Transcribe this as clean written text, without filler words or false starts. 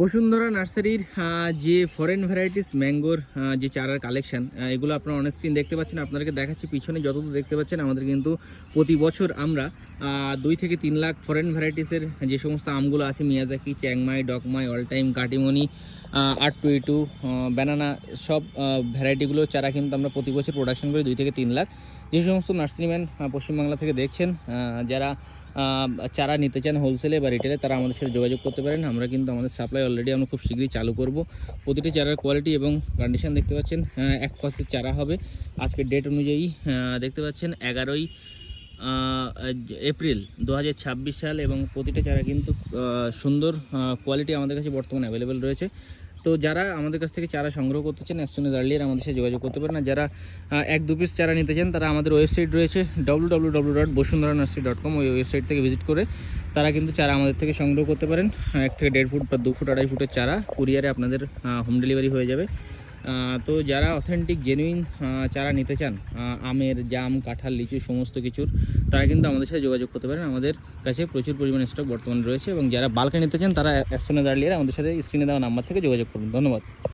বসুন্ধরা নার্সারির যে foreign varieties ম্যাঙ্গোর যে চারার কালেকশন, এগুলো আপনারা অন স্ক্রিন দেখতে পাচ্ছেন। আপনাদেরকে দেখাচ্ছি পিছনে যতদূর দেখতে পাচ্ছেন আমাদের কিন্তু প্রতি বছর আমরা 2 থেকে 3 লাখ ফরেন ভ্যারাইটিসের যে সমস্ত আমগুলো আছে, Miyazaki, Chiang Mai, Dok Mai, all time, Katimon, 822, banana, সব ভ্যারাইটিগুলো চারা কিন্তু আমরা প্রতি বছর প্রোডাকশন করি 2 থেকে 3 লাখ। যে সমস্ত নার্সারিম্যান পশ্চিমবাংলা থেকে দেখছেন, যারা চারা নিতে চান হোলসেলে বা রিটেলে, তারা আমাদের সাথে যোগাযোগ করতে পারেন। আমরা কিন্তু আমাদের সাপ্লাই অলরেডি আমরা খুব শীঘ্রই চালু করব। প্রতিটি চারার কোয়ালিটি এবং কন্ডিশন দেখতে পাচ্ছেন। এক কসের চারা হবে আজকের ডেট অনুযায়ী, দেখতে পাচ্ছেন 11ই এপ্রিল 2026 সাল, এবং প্রতিটা চারা কিন্তু সুন্দর কোয়ালিটি আমাদের কাছে বর্তমানে অ্যাভেলেবেল রয়েছে। তো যারা আমাদের কাছ থেকে চারা সংগ্রহ করতে চান, অ্যাজ সুন অ্যাজ আর্লিয়ার আমাদের সাথে যোগাযোগ করতে পারেন। আর যারা 1-2 পিস চারা নিতে চান, তারা আমাদের ওয়েবসাইট রয়েছে www.bosundharanursery.com, ওই ওয়েবসাইট থেকে ভিজিট করে তারা কিন্তু চারা আমাদের থেকে সংগ্রহ করতে পারেন। 1 থেকে 1.5 ফুট বা 2 ফুট 2.5 ফুটের চারা কুরিয়ারে আপনাদের হোম ডেলিভারি হয়ে যাবে। তো যারা অথেন্টিক জেনুইন চারা নিতে চান, আমের, জাম, কাঁঠাল, লিচু সমস্ত কিছুর, তারা কিন্তু আমাদের সাথে যোগাযোগ করতে পারেন। আমাদের কাছে প্রচুর পরিমাণে স্টক বর্তমানে রয়েছে, এবং যারা বাল্কে নিতে চান তারা অ্যাজ সুন অ্যাজ আর্লিয়ার আমাদের সাথে স্ক্রিনে দেওয়া নাম্বার থেকে যোগাযোগ করুন। ধন্যবাদ।